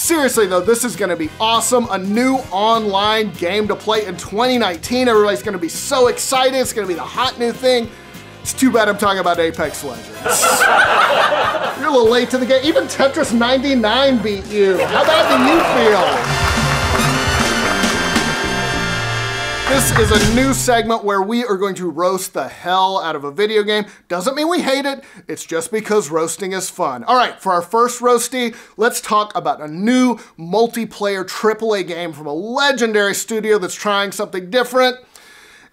Seriously though, this is gonna be awesome. A new online game to play in 2019. Everybody's gonna be so excited. It's gonna be the hot new thing. It's too bad I'm talking about Apex Legends. You're a little late to the game. Even Tetris 99 beat you. How bad do you feel? This is a new segment where we are going to roast the hell out of a video game. Doesn't mean we hate it, it's just because roasting is fun. All right, for our first roasty, let's talk about a new multiplayer AAA game from a legendary studio that's trying something different.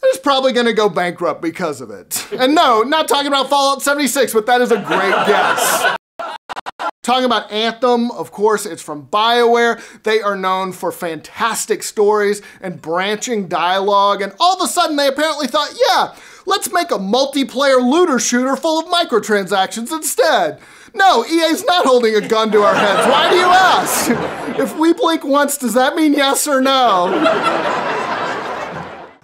It's probably gonna go bankrupt because of it. And no, not talking about Fallout 76, but that is a great guess. Talking about Anthem, of course, it's from BioWare. They are known for fantastic stories and branching dialogue, and all of a sudden they apparently thought, yeah, let's make a multiplayer looter shooter full of microtransactions instead. No, EA's not holding a gun to our heads. Why do you ask? If we blink once, does that mean yes or no?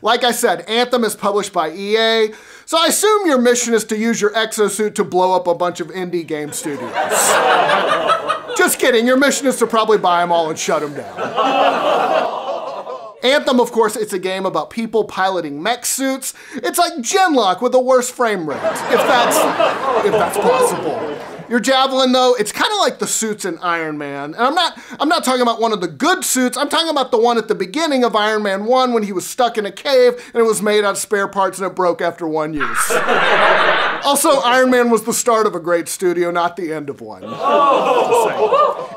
Like I said, Anthem is published by EA, so I assume your mission is to use your exosuit to blow up a bunch of indie game studios. Just kidding, your mission is to probably buy them all and shut them down. Anthem, of course, it's a game about people piloting mech suits. It's like Genlock with a worse frame rate, if that's possible. Your Javelin, though, it's kind of like the suits in Iron Man. And I'm not talking about one of the good suits, I'm talking about the one at the beginning of Iron Man 1 when he was stuck in a cave and it was made out of spare parts and it broke after one use. Also, Iron Man was the start of a great studio, not the end of one.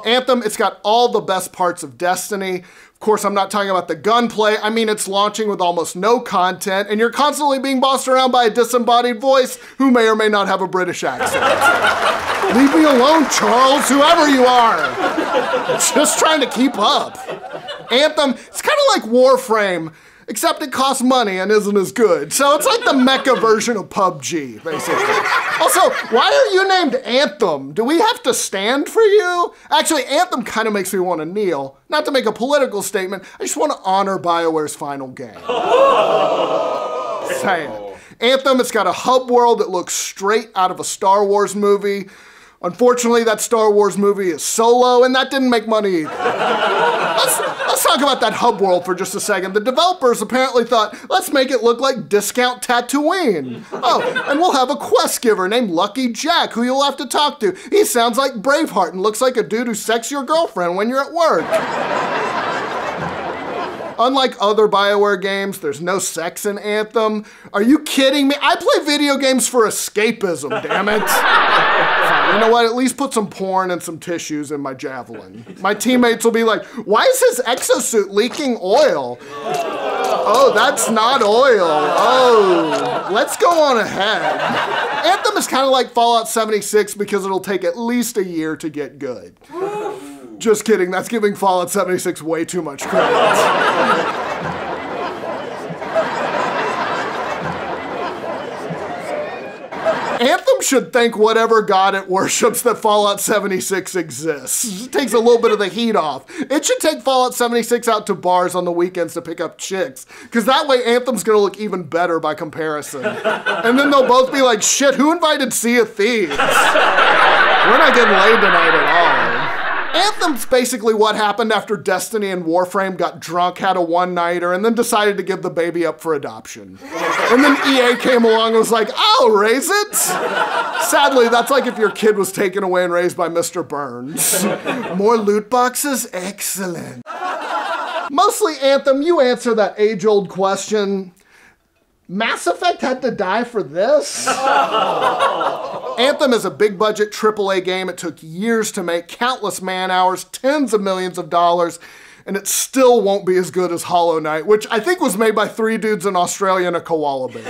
Anthem, it's got all the best parts of Destiny. Of course, I'm not talking about the gunplay. I mean, it's launching with almost no content, and you're constantly being bossed around by a disembodied voice who may or may not have a British accent. Leave me alone, Charles, whoever you are. Just trying to keep up. Anthem, it's kind of like Warframe, except it costs money and isn't as good. So it's like the mecha version of PUBG, basically. Also, why are you named Anthem? Do we have to stand for you? Actually, Anthem kind of makes me want to kneel. Not to make a political statement, I just want to honor BioWare's final game. Say it. Anthem, it's got a hub world that looks straight out of a Star Wars movie. Unfortunately, that Star Wars movie is Solo, and that didn't make money either. Let's talk about that hub world for just a second. The developers apparently thought, let's make it look like Discount Tatooine. Oh, and we'll have a quest giver named Lucky Jack, who you'll have to talk to. He sounds like Braveheart and looks like a dude who sexes your girlfriend when you're at work. Unlike other BioWare games, there's no sex in Anthem. Are you kidding me? I play video games for escapism, damn it. Fine, you know what? At least put some porn and some tissues in my Javelin. My teammates will be like, why is his exosuit leaking oil? Oh, that's not oil. Oh, let's go on ahead. Anthem is kind of like Fallout 76 because it'll take at least a year to get good. Just kidding, that's giving Fallout 76 way too much credit. Anthem should thank whatever god it worships that Fallout 76 exists. It takes a little bit of the heat off. It should take Fallout 76 out to bars on the weekends to pick up chicks, because that way Anthem's gonna look even better by comparison. And then they'll both be like, shit, who invited Sea of Thieves? We're not getting laid tonight at all. Anthem's basically what happened after Destiny and Warframe got drunk, had a one-nighter, and then decided to give the baby up for adoption. And then EA came along and was like, I'll raise it. Sadly, that's like if your kid was taken away and raised by Mr. Burns. More loot boxes? Excellent. Mostly, Anthem, you answer that age-old question. Mass Effect had to die for this? Anthem is a big-budget AAA game. It took years to make, countless man-hours, tens of millions of dollars, and it still won't be as good as Hollow Knight, which I think was made by 3 dudes in Australia and a koala bear.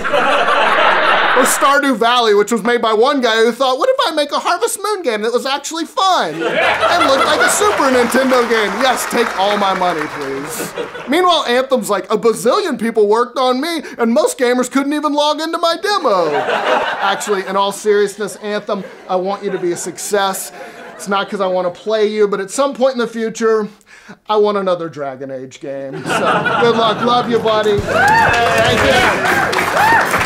Or Stardew Valley, which was made by one guy who thought, what if I make a Harvest Moon game that was actually fun? And looked like a Super Nintendo game. Yes, take all my money, please. Meanwhile, Anthem's like, a bazillion people worked on me, and most gamers couldn't even log into my demo. Actually, in all seriousness, Anthem, I want you to be a success. It's not because I want to play you, but at some point in the future, I want another Dragon Age game. So, good luck. Love you, buddy. Thank you.